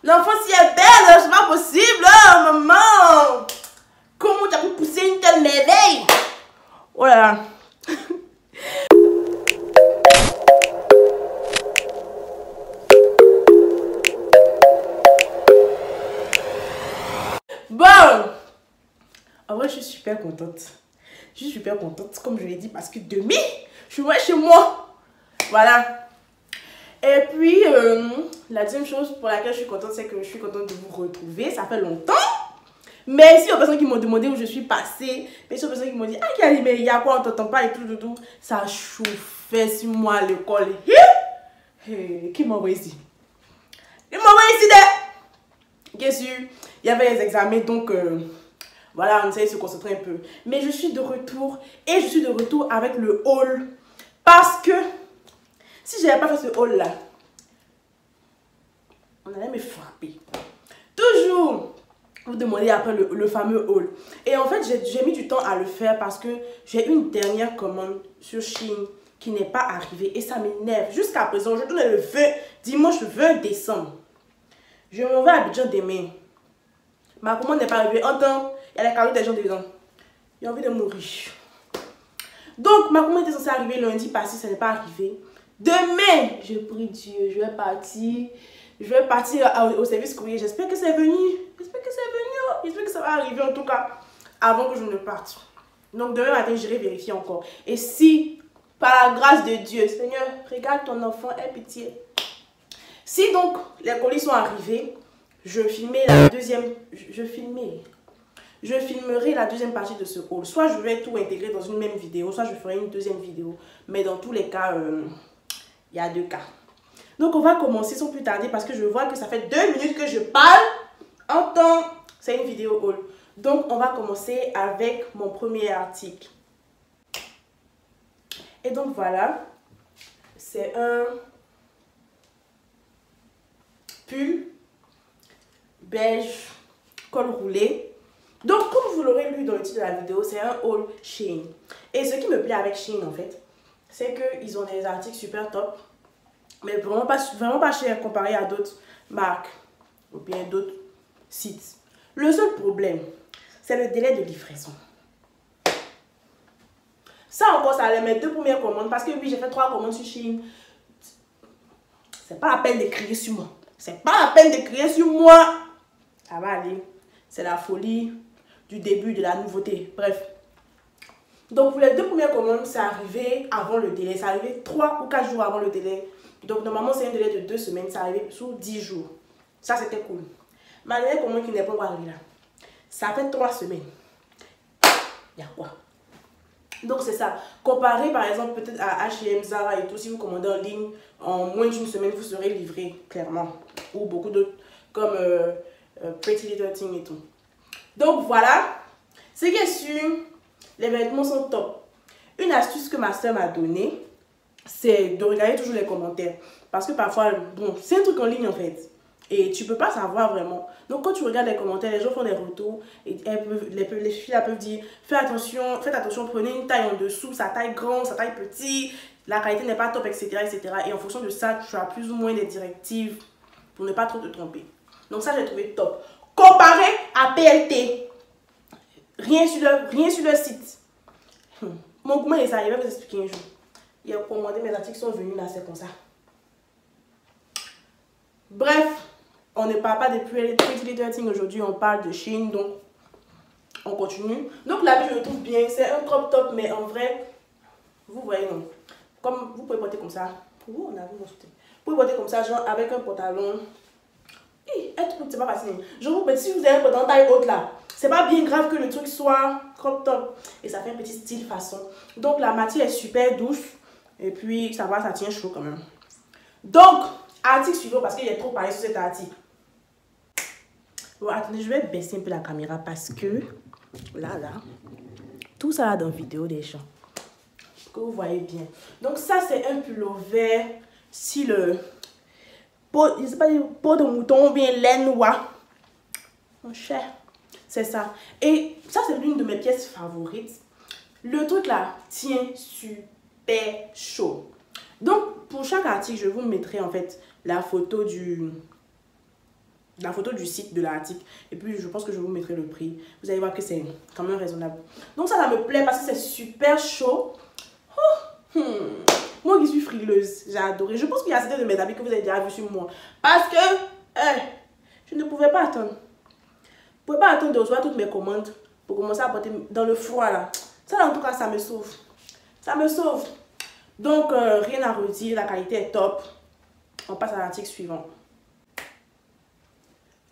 L'enfant si est belle, c'est pas possible, oh, maman. Comment tu as pu pousser une telle merveille? Oh là là. Bon, en vrai, je suis super contente. Je suis super contente, comme je l'ai dit, parce que demain, je suis chez moi. Voilà. Et puis, la deuxième chose pour laquelle je suis contente, c'est que je suis contente de vous retrouver. Ça fait longtemps. Merci aux personnes qui m'ont demandé où je suis passée. Merci aux personnes qui m'ont dit, ah, Kali, mais il y a quoi, on t'entend pas et tout. Ça chauffait sur moi à l'école. Qui m'a envoyé ici? Qui m'a envoyé ici, bien sûr, il y avait les examens, donc voilà, on essaie de se concentrer un peu. Mais je suis de retour et je suis de retour avec le haul. Parce que si je n'avais pas fait ce haul là, on allait me frapper. Toujours, vous demandez après le fameux haul. Et en fait, j'ai mis du temps à le faire parce que j'ai une dernière commande sur Shein qui n'est pas arrivée et ça m'énerve. Jusqu'à présent, je tourne le 20, dimanche 20 décembre. Je m'en vais à Abidjan demain. Ma commande n'est pas arrivée. Entends, il y a les cadeaux des gens dedans. J'ai envie de mourir. Donc, ma commande était censée arriver lundi passé, ça n'est pas arrivé. Demain, je prie Dieu, je vais partir. Je vais partir au service courrier. J'espère que c'est venu. J'espère que c'est venu. J'espère que ça va arriver en tout cas avant que je ne parte. Donc, demain matin, j'irai vérifier encore. Et si, par la grâce de Dieu, Seigneur, regarde ton enfant, aie pitié. Si donc les colis sont arrivés, je filmerai la deuxième partie de ce haul. Soit je vais tout intégrer dans une même vidéo, soit je ferai une deuxième vidéo. Mais dans tous les cas, il y a deux cas. Donc on va commencer sans plus tarder parce que je vois que ça fait 2 minutes que je parle en temps. C'est une vidéo haul. Donc on va commencer avec mon premier article. Et donc voilà, c'est un pull beige col roulé. Donc comme vous l'aurez lu dans le titre de la vidéo, c'est un haul Shein. Et ce qui me plaît avec Shein en fait, c'est qu'ils ont des articles super top, mais vraiment pas cher comparé à d'autres marques ou bien d'autres sites. Le seul problème, c'est le délai de livraison. Ça encore, ça allait mes 2 premières commandes parce que oui, j'ai fait 3 commandes sur Shein. C'est pas la peine de crier sur moi. C'est pas la peine de crier sur moi. Ça va aller. C'est la folie du début de la nouveauté. Bref. Donc pour les 2 premières commandes, c'est arrivé avant le délai. C'est arrivé 3 ou 4 jours avant le délai. Donc normalement, c'est un délai de 2 semaines. C'est arrivé sous 10 jours. Ça, c'était cool. Ma dernière commande qui n'est pas encore arrivée là, ça fait 3 semaines. Il y a quoi? Donc c'est ça. Comparé par exemple peut-être à H&M, Zara et tout, si vous commandez en ligne, en moins d'1 semaine, vous serez livré clairement. Ou beaucoup d'autres comme Pretty Little Thing et tout. Donc voilà. Ce qui est sûr, les vêtements sont top. Une astuce que ma soeur m'a donnée, c'est de regarder toujours les commentaires. Parce que parfois, bon, c'est un truc en ligne en fait. Et tu peux pas savoir vraiment. Donc quand tu regardes les commentaires, les gens font des retours. Et les filles peuvent dire, faites attention, prenez une taille en dessous, sa taille grande, sa taille petite, la qualité n'est pas top, etc., etc. Et en fonction de ça, tu as plus ou moins des directives pour ne pas trop te tromper. Donc ça, j'ai trouvé top. Comparé à PLT, rien sur le site. Mon comment est ça, je vais vous expliquer un jour. Il a commandé, mes articles sont venus là, c'est comme ça. Bref, on ne parle pas de Pretty Little Thing aujourd'hui, on parle de Shein, donc on continue. Donc là, je le trouve bien, c'est un crop top, mais en vrai, vous voyez non. Comme vous pouvez porter comme ça. Vous pouvez porter comme ça, genre avec un pantalon. Être c'est pas facile. Je vous dis, si vous avez un pantalon taille haute là, c'est pas bien grave que le truc soit crop top. Et ça fait un petit style façon. Donc la matière est super douce. Et puis ça va, ça tient chaud quand même. Donc, article suivant parce qu'il est trop parlé sur cet article. Bon, attendez, je vais baisser un peu la caméra parce que là, tout ça là dans la vidéo des gens. Que vous voyez bien. Donc ça, c'est un pullover style peau, je sais pas, peau de mouton ou bien laine noire. Mon cher, c'est ça. Et ça, c'est l'une de mes pièces favorites. Le truc là tient super chaud. Donc, pour chaque article, je vous mettrai en fait la photo du la photo du site de l'article. Et puis, je pense que je vous mettrai le prix. Vous allez voir que c'est quand même raisonnable. Donc, ça me plaît parce que c'est super chaud. Oh, moi qui suis frileuse, j'ai adoré. Je pense qu'il y a certains de mes amis que vous avez déjà vu sur moi. Parce que, je ne pouvais pas attendre. Je ne pouvais pas attendre de recevoir toutes mes commandes pour commencer à porter dans le froid là. Ça, en tout cas, ça me sauve. Ça me sauve. Donc, rien à redire. La qualité est top. On passe à l'article suivant.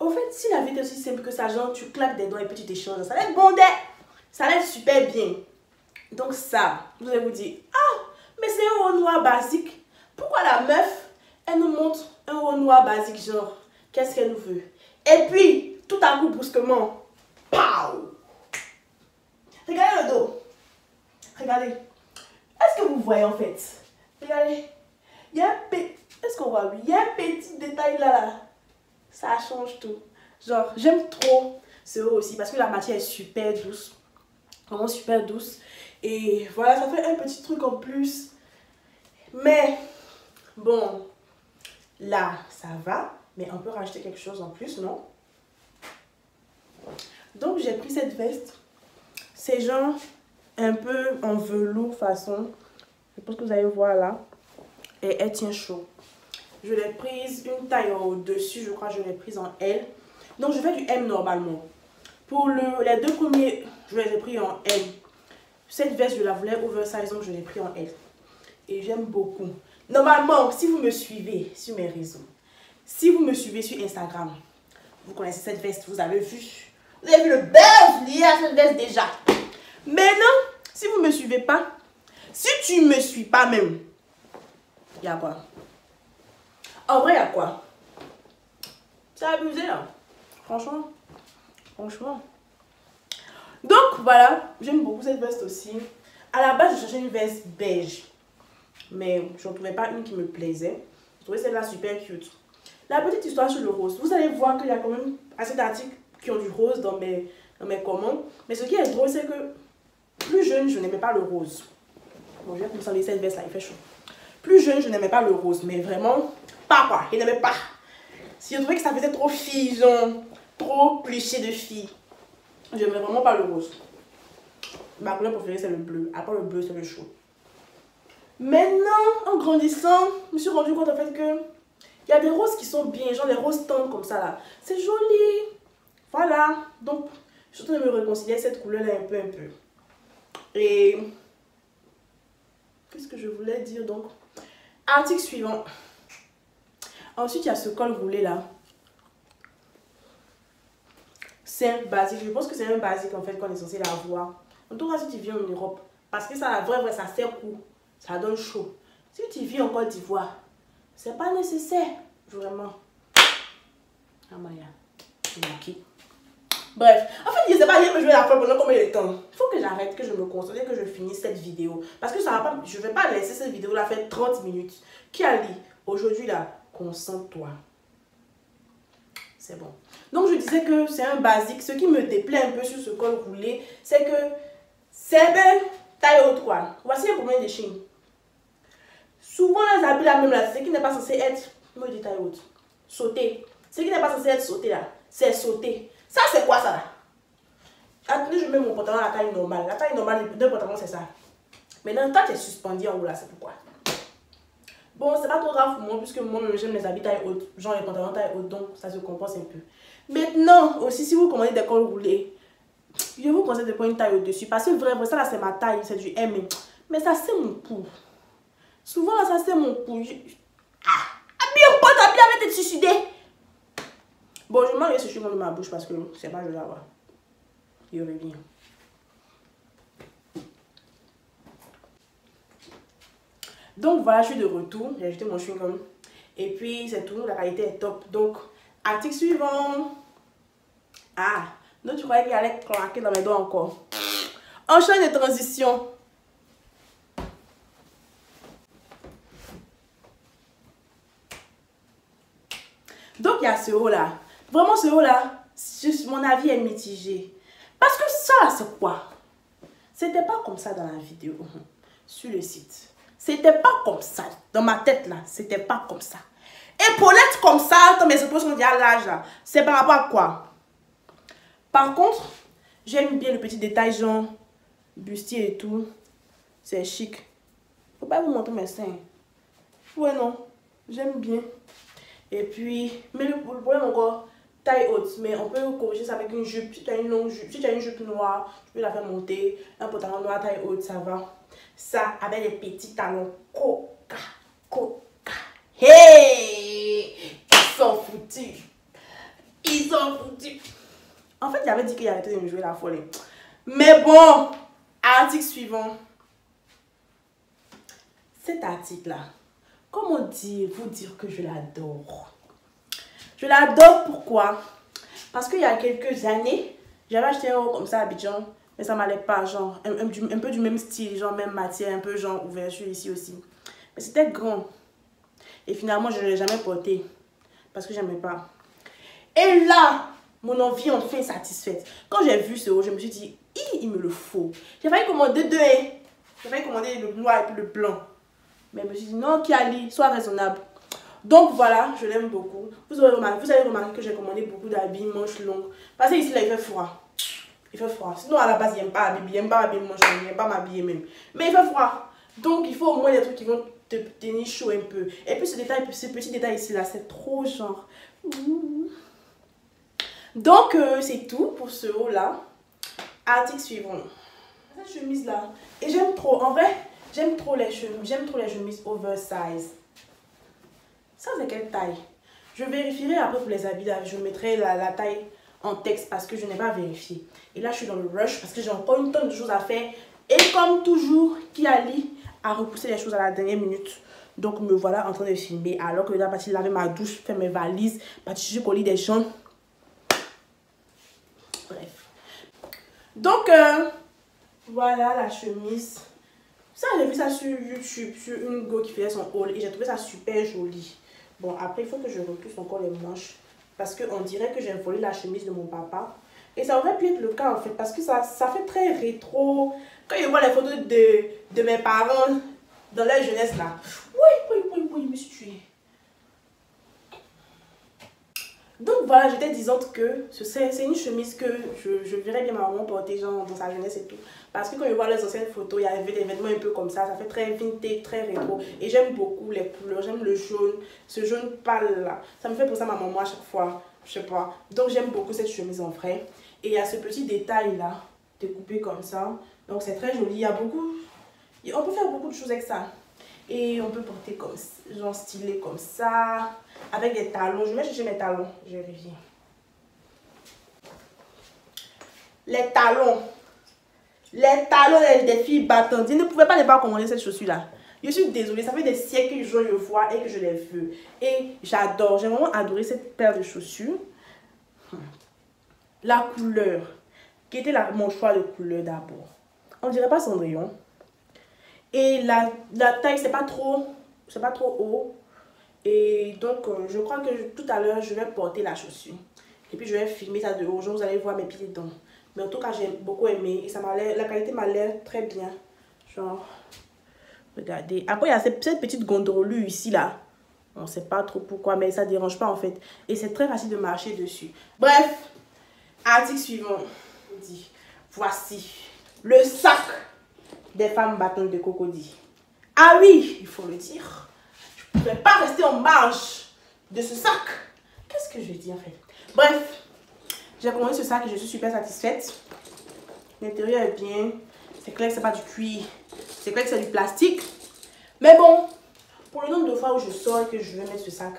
Au fait, si la vie est aussi simple que ça, genre tu claques des doigts et puis tu t'échanges, ça va être bondé. Ça va être super bien. Donc ça, vous allez vous dire, ah, mais c'est un haut noir basique. Pourquoi la meuf, elle nous montre un haut noir basique, genre, qu'est-ce qu'elle nous veut? Et puis, tout à coup, brusquement, pow! Regardez le dos. Regardez. Est-ce que vous voyez en fait? Regardez. Il y a un petit... Est-ce qu'on voit? Il y a un petit détail là. Ça change tout. Genre, j'aime trop ce haut aussi parce que la matière est super douce. Vraiment super douce. Et voilà, ça fait un petit truc en plus. Mais, bon, là, ça va. Mais on peut rajouter quelque chose en plus, non? Donc, j'ai pris cette veste. C'est genre un peu en velours façon. Je pense que vous allez voir là. Et elle tient chaud. Je l'ai prise une taille au-dessus, je crois que je l'ai prise en L. Donc je fais du M normalement. Pour les deux premiers, je les ai pris en M. Cette veste, je la voulais oversize, donc je l'ai pris en L. Et j'aime beaucoup. Normalement, si vous me suivez sur mes réseaux, si vous me suivez sur Instagram, vous connaissez cette veste, vous avez vu. Vous avez vu le buzz lié à cette veste déjà. Maintenant, si vous ne me suivez pas, si tu ne me suis pas même, il y a quoi? En vrai, il y a quoi? C'est abusé là. Franchement. Franchement. Donc voilà, j'aime beaucoup cette veste aussi. À la base, je cherchais une veste beige. Mais je ne trouvais pas une qui me plaisait. Je trouvais celle-là super cute. La petite histoire sur le rose. Vous allez voir qu'il y a quand même assez d'articles qui ont du rose dans mes commandes. Mais ce qui est drôle, c'est que plus jeune, je n'aimais pas le rose. Bon, je vais commencer à laisser cette veste là, il fait chaud. Plus jeune, je n'aimais pas le rose. Mais vraiment, pas quoi. Je n'aimais pas. Si je trouvais que ça faisait trop fille, genre, trop cliché de fille. J'aimais vraiment pas le rose. Ma couleur préférée, c'est le bleu. Après le bleu, c'est le chaud. Maintenant, en grandissant, je me suis rendu compte en fait que il y a des roses qui sont bien, genre des roses tendres comme ça là. C'est joli. Voilà. Donc, je suis en train de me réconcilier cette couleur là un peu. Et qu'est-ce que je voulais dire donc? Article suivant. Ensuite, il y a ce col roulé là. C'est un basique. Je pense que c'est un basique en fait qu'on est censé l'avoir. En tout cas, si tu viens en Europe. Parce que ça, la vraie, ça sert court. Ça donne chaud. Si tu vis en Côte d'Ivoire, c'est pas nécessaire. Vraiment. Ah, Maya. Bref. En fait, je sais pas, je vais la faire pendant combien de temps. Il faut que j'arrête, que je me concentre et que je finisse cette vidéo. Parce que ça va pas, je vais pas laisser cette vidéo là faire 30 minutes. Qui a dit aujourd'hui là, concentre-toi. C'est bon. Donc, je disais que c'est un basique. Ce qui me déplaît un peu sur ce col roulé, c'est que c'est un peu taille haute, quoi. Voici un problème de Chine. Souvent, les habits là, même là, ce qui n'est pas censé être, moi je dis taille haute, sauté. Ce qui n'est pas censé être sauté là, c'est sauté. Ça, c'est quoi ça là? Attendez, je mets mon pantalon à la taille normale. La taille normale d'un pantalon, c'est ça. Maintenant, toi, tu es suspendu en haut là, c'est pourquoi. Bon, c'est pas trop grave pour moi, puisque moi-même j'aime les habits taille haute, genre les pantalons taille haute, donc ça se compense un peu. Maintenant, aussi, si vous commandez des cols roulés, je vous conseille de prendre une taille au-dessus, parce que vraiment, ça là, c'est ma taille, c'est du M. Mais ça, c'est mon pouls. Souvent, là, ça, c'est mon pouls. Habille un pote, habille avec tes suicidés. Bon, je m'en vais ce chewing dans ma bouche parce que c'est pas je vais avoir. Il revient. Donc voilà, je suis de retour. J'ai ajouté mon chewing-gum. Et puis c'est tout, la qualité est top. Donc, article suivant. Ah, donc tu croyais qu'il allait claquer dans mes doigts encore. Enchaîne de transition. Donc il y a ce haut là. Vraiment ce haut là, mon avis est mitigé. Parce que ça, c'est quoi? C'était pas comme ça dans la vidéo. Sur le site. C'était pas comme ça. Dans ma tête là, c'était pas comme ça. Épaulettes comme ça, quand mes épaules sont déjà larges là. C'est par rapport à quoi? Par contre, j'aime bien le petit détail genre bustier et tout. C'est chic. Faut pas vous montrer mes seins. Ouais, non. J'aime bien. Et puis, mais le problème encore, taille haute. Mais on peut corriger ça avec une jupe. Si tu as une longue jupe, si tu as une jupe noire, tu peux la faire monter. Un pantalon noir, taille haute, ça va. Ça, avec les petits talons. Coca, coca. Hey! Ils sont foutus. Ils sont foutus. En fait, j'avais dit qu'il arrêtait de me jouer la folie. Mais bon, article suivant. Cet article-là, comment vous dire que je l'adore? Je l'adore pourquoi? Parce qu'il y a quelques années, j'avais acheté un haut comme ça à Abidjan, mais ça m'allait pas, genre, un peu du même style, genre même matière, un peu genre ouverture ici aussi. Mais c'était grand. Et finalement, je ne l'ai jamais porté, parce que j'aimais pas. Et là, mon envie enfin satisfaite. Quand j'ai vu ce haut, je me suis dit, il me le faut. J'ai failli commander deux. J'ai failli commander le noir et puis le blanc. Mais je me suis dit, non, Kiali, sois raisonnable. Donc voilà, je l'aime beaucoup. Vous avez remarqué que j'ai commandé beaucoup d'habits manches longues. Parce que ici, là, il fait froid. Il fait froid. Sinon, à la base, il n'aime pas habiller. Il n'aime pas habiller manches longues. Il n'aime pas m'habiller même. Mais il fait froid. Donc, il faut au moins des trucs qui vont te tenir chaud un peu. Et puis, ce petit détail ici, là, c'est trop genre. Donc, c'est tout pour ce haut-là. Article suivant. Cette chemise-là. Et j'aime trop. En vrai, j'aime trop les chemises oversize. Ça, c'est quelle taille? Je vérifierai après pour les habits. Je mettrai la taille en texte parce que je n'ai pas vérifié. Et là, je suis dans le rush parce que j'ai encore une tonne de choses à faire. Et comme toujours, Kiali a repoussé les choses à la dernière minute. Donc, me voilà en train de filmer. Alors que là, partie laver ma douche, faire mes valises, partie coller des gens. Bref. Donc, voilà la chemise. Ça, j'ai vu ça sur YouTube, sur une go qui faisait son haul. Et j'ai trouvé ça super joli. Bon, après, il faut que je repousse encore les manches. Parce qu'on dirait que j'ai volé la chemise de mon papa. Et ça aurait pu être le cas, en fait. Parce que ça fait très rétro. Quand je vois les photos de mes parents dans leur jeunesse, là. Oui, je me suis tuée. Donc voilà, j'étais disante que c'est une chemise que je verrais bien ma maman porter genre dans sa jeunesse et tout. Parce que quand je vois les anciennes photos, il y avait des vêtements un peu comme ça fait très vintage, très rétro. Et j'aime beaucoup les couleurs, j'aime le jaune, ce jaune pâle là. Ça me fait penser à ma maman à chaque fois, je sais pas. Donc j'aime beaucoup cette chemise en vrai. Et il y a ce petit détail là, découpé comme ça. Donc c'est très joli, il y a beaucoup, on peut faire beaucoup de choses avec ça. Et on peut porter comme genre stylé comme ça. Avec des talons. Je vais chercher mes talons. Je vérifie. Les talons. Les talons des filles battantes. Ils ne pouvaient pas ne pas commander cette chaussure-là. Je suis désolée. Ça fait des siècles que je le vois et que je les veux. Et j'adore. J'ai vraiment adoré cette paire de chaussures. La couleur. Qui était mon choix de couleur d'abord. On dirait pas Cendrillon. Et la taille, c'est pas trop haut. Et donc, je crois que tout à l'heure, je vais porter la chaussure. Et puis, je vais filmer ça de haut. Vous allez voir mes pieds dedans. Mais en tout cas, j'ai beaucoup aimé. Et la qualité m'a l'air très bien. Genre, regardez. Après, il y a cette petite gondolue ici, là. On ne sait pas trop pourquoi, mais ça ne dérange pas, en fait. Et c'est très facile de marcher dessus. Bref, article suivant. Voici le sac des femmes battantes de Cocody. Ah oui, il faut le dire. Je ne pouvais pas rester en marge de ce sac. Qu'est-ce que je dis en fait? Bref, j'ai commandé ce sac et je suis super satisfaite. L'intérieur est bien. C'est clair que ce n'est pas du cuir. C'est clair que c'est du plastique. Mais bon, pour le nombre de fois où je sors et que je vais mettre ce sac,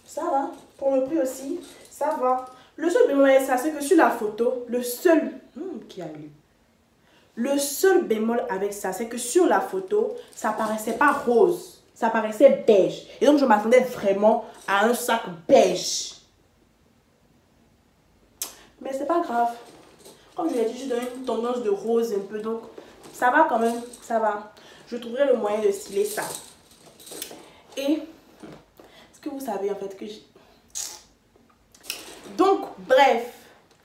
ça va. Pour le prix aussi, ça va. Le seul bémol est ça, c'est que sur la photo, le seul bémol avec ça, c'est que sur la photo, ça paraissait pas rose. Ça paraissait beige. Et donc, je m'attendais vraiment à un sac beige. Mais c'est pas grave. Comme je l'ai dit, je suis dans une tendance de rose un peu. Donc, ça va quand même. Ça va. Je trouverai le moyen de styler ça. Et, est-ce que vous savez en fait que j'ai... Donc, bref.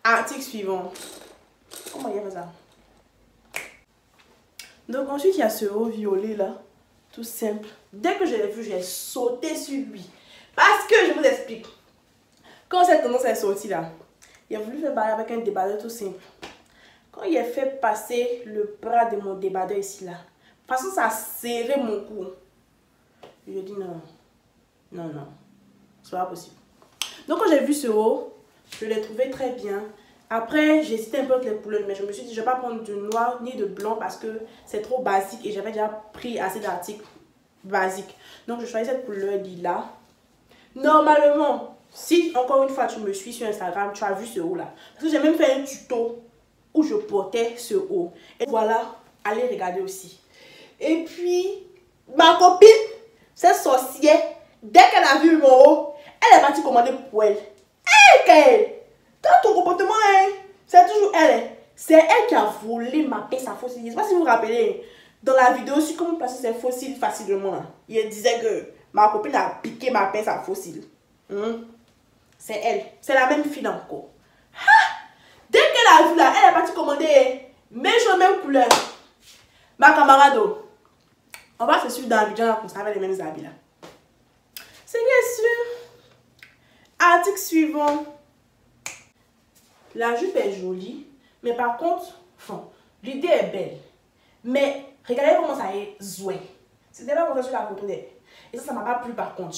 Article suivant. Comment il y a ça? Donc, ensuite, il y a ce haut violet là. Tout simple. Dès que je l'ai vu, j'ai sauté sur lui. Parce que je vous explique. Quand cette tendance est sortie là, il a voulu faire barrer avec un débardeur tout simple. Quand il a fait passer le bras de mon débardeur ici là, parce que ça a serré mon cou. Je lui ai dit non. Non, non. C'est pas possible. Donc quand j'ai vu ce haut, je l'ai trouvé très bien. Après, j'ai hésité un peu avec les couleurs, mais je me suis dit, je ne vais pas prendre de noir ni de blanc parce que c'est trop basique et j'avais déjà pris assez d'articles basiques. Donc, je choisis cette couleur lilas. Normalement, si encore une fois tu me suis sur Instagram, tu as vu ce haut là. Parce que j'ai même fait un tuto où je portais ce haut. Et voilà, allez regarder aussi. Et puis, ma copine, cette sorcière, dès qu'elle a vu mon haut, elle est partie commander pour elle. Elle, dans ton comportement, hein, c'est toujours elle. C'est elle qui a volé ma pince à fossiles. Je ne sais pas si vous vous rappelez, dans la vidéo sur comment placer ses fossiles facilement. Il disait que ma copine a piqué ma pince à fossiles. C'est elle. C'est la même fille encore. Dès qu'elle a vu là, elle est partie commander mes choses, même couleur. Ma camarade, on va se suivre dans Abidjan pour savoir les mêmes habits là. C'est bien sûr. Article suivant. La jupe est jolie, mais par contre, l'idée est belle. Mais regardez comment ça est zoué. C'était pas comme ça sur la photo. Et ça m'a pas plu par contre.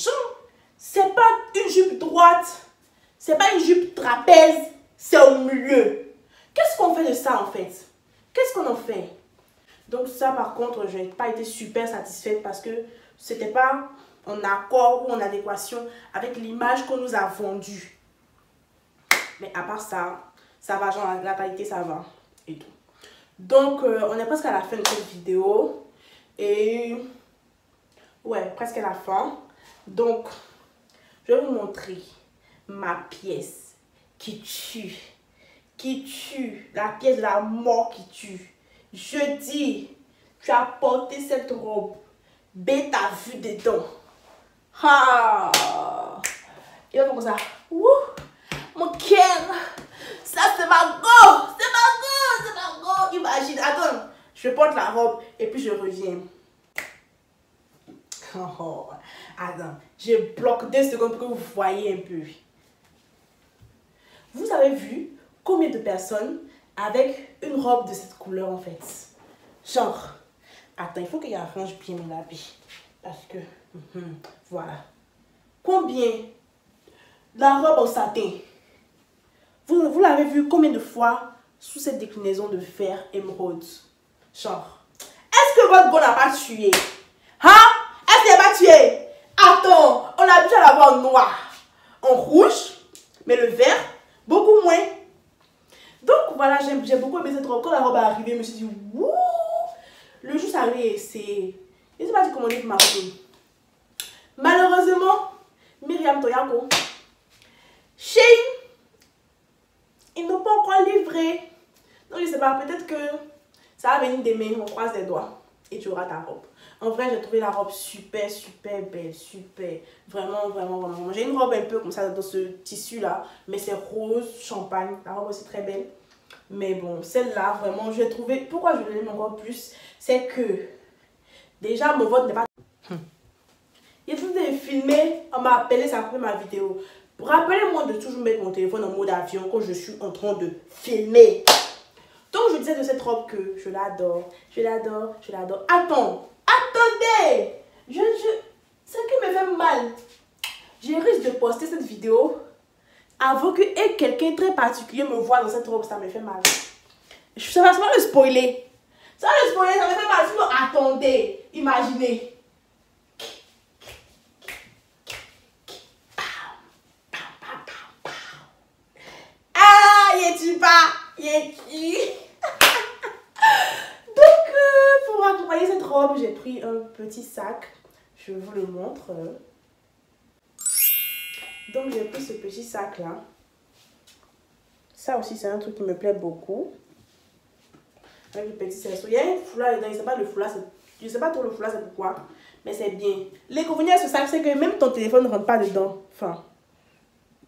C'est pas une jupe droite. C'est pas une jupe trapèze. C'est au milieu. Qu'est-ce qu'on fait de ça en fait? Qu'est-ce qu'on en fait? Donc ça par contre, je n'ai pas été super satisfaite parce que c'était pas en accord ou en adéquation avec l'image qu'on nous a vendue. Mais à part ça, ça va, genre la qualité ça va et tout. Donc on est presque à la fin de cette vidéo. Et ouais, presque à la fin. Donc, je vais vous montrer ma pièce qui tue. Qui tue. La pièce de la mort qui tue. Je dis, tu as porté cette robe. Bête à vue dedans. Ah! Et comme ça. Wouh! Mon cœur! Ça c'est ma go! C'est ma go! C'est ma go! Imagine, attends. Je porte la robe et puis je reviens. Oh, attends, je bloque 2 secondes pour que vous voyez un peu. Vous avez vu combien de personnes avec une robe de cette couleur en fait? Genre, attends, il faut qu'il arrange bien mes habits. Parce que, voilà. Combien? La robe au satin. Vous l'avez vu combien de fois sous cette déclinaison de fer émeraude? Genre, est-ce que votre go n'a pas tué? Hein? Est-ce qu'il n'a pas tué? Attends, on a déjà l'avoir en noir, en rouge, mais le vert, beaucoup moins. Donc voilà, j'ai beaucoup aimé cette robe. Quand la robe est arrivée, je me suis dit, wouh! Le jour, ça arrive, c'est... Je ne sais pas si comment dire pour ma copine. Malheureusement, Myriam Toyako, Shein, ils n'ont pas encore livré. Donc je ne sais pas, peut-être que ça va venir demain, on croise les doigts et tu auras ta robe. En vrai, j'ai trouvé la robe super, super belle, super. Vraiment, vraiment, vraiment. J'ai une robe un peu comme ça dans ce tissu-là, mais c'est rose, champagne. La robe aussi très belle. Mais bon, celle-là, vraiment, j'ai trouvé... Pourquoi je l'aime encore plus? C'est que, déjà, mon vote n'est pas... Il y a tout de filmé, on m'a appelé, ça a coupé ma vidéo. Rappelez-moi de toujours mettre mon téléphone en mode avion quand je suis en train de filmer. Donc, je disais de cette robe que je l'adore, je l'adore, je l'adore. Attends! Attendez! Ce qui me fait mal. Je risque de poster cette vidéo avant que quelqu'un très particulier me voit dans cette robe. Ça me fait mal. Ça va le spoiler. Ça va le spoiler, ça me fait mal. Sinon, attendez. Imaginez. Ah, y est-tu pas? Y est-tu? Pour accompagner cette robe, j'ai pris un petit sac. Je vous le montre. Donc, j'ai pris ce petit sac-là. Ça aussi, c'est un truc qui me plaît beaucoup. Avec le petit cerceau. Il y a un foulard dedans. Je ne sais pas le foulard. Je ne sais pas trop le foulard, c'est pourquoi. Mais c'est bien. L'inconvénient de ce sac, c'est que même ton téléphone ne rentre pas dedans. Enfin,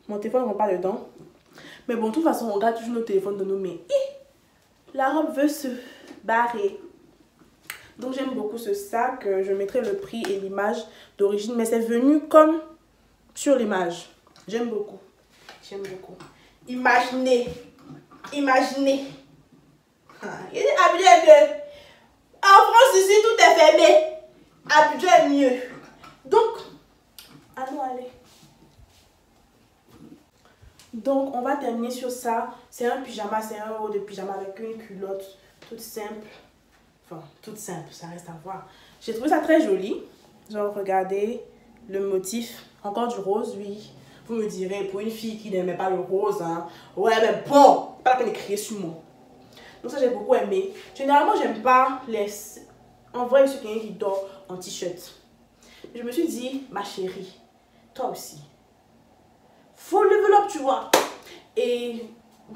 mon téléphone ne rentre pas dedans. Mais bon, de toute façon, on garde toujours nos téléphones de nous. Mais la robe veut se barrer. Donc j'aime beaucoup ce sac. Je mettrai le prix et l'image d'origine. Mais c'est venu comme sur l'image. J'aime beaucoup. J'aime beaucoup. Imaginez. Imaginez. Il est habillé de... En France, ici, tout est fermé. Abidjan est mieux. Donc, allons aller. Donc, on va terminer sur ça. C'est un pyjama, c'est un haut de pyjama avec une culotte toute simple. Enfin, toute simple, ça reste à voir. J'ai trouvé ça très joli. Genre, regardez le motif. Encore du rose, oui. Vous me direz, pour une fille qui n'aimait pas le rose, hein. Ouais, mais bon, pas la peine de crier sur moi. Donc ça, j'ai beaucoup aimé. Généralement, j'aime pas les... En vrai, je suis quelqu'un qui dort en t-shirt. Je me suis dit, ma chérie, toi aussi, faut level up, tu vois. Et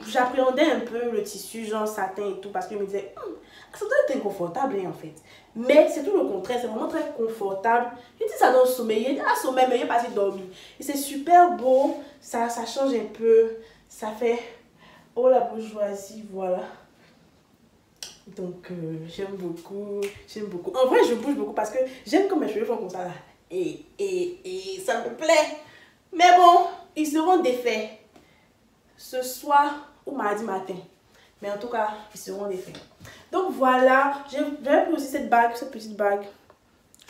j'appréhendais un peu le tissu, genre satin et tout, parce que je me disais, ça doit être inconfortable, hein, en fait. Mais c'est tout le contraire, c'est vraiment très confortable. Je dis, ça donne sommeil, il y a sommeil, mais il n'y a pas assez dormi. Et c'est super beau, ça change un peu, ça fait, oh la bourgeoisie, voilà. Donc, j'aime beaucoup, j'aime beaucoup. En vrai, je bouge beaucoup parce que j'aime quand mes cheveux font comme ça, là. Et ça me plaît. Mais bon, ils seront défaits ce soir ou mardi matin. Mais en tout cas, ils seront défaits. Donc voilà, j'avais pris aussi cette bague, cette petite bague.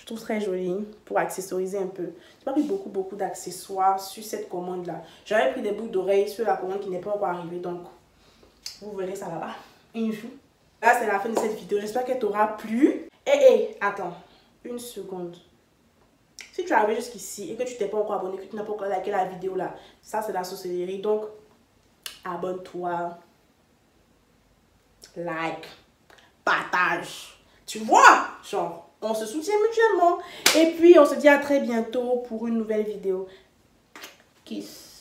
Je trouve très jolie pour accessoriser un peu. J'ai pas pris beaucoup d'accessoires sur cette commande-là. J'avais pris des boucles d'oreilles sur la commande qui n'est pas encore arrivée. Donc, vous verrez ça là-bas. Un jour. Là, c'est la fin de cette vidéo. J'espère qu'elle t'aura plu. Attends. Une seconde. Si tu es arrivé jusqu'ici et que tu t'es pas encore abonné, que tu n'as pas encore liké la vidéo là, ça c'est la sorcellerie. Donc, abonne-toi. Like. Partage. Tu vois? Genre, on se soutient mutuellement. Et puis, on se dit à très bientôt pour une nouvelle vidéo. Kiss.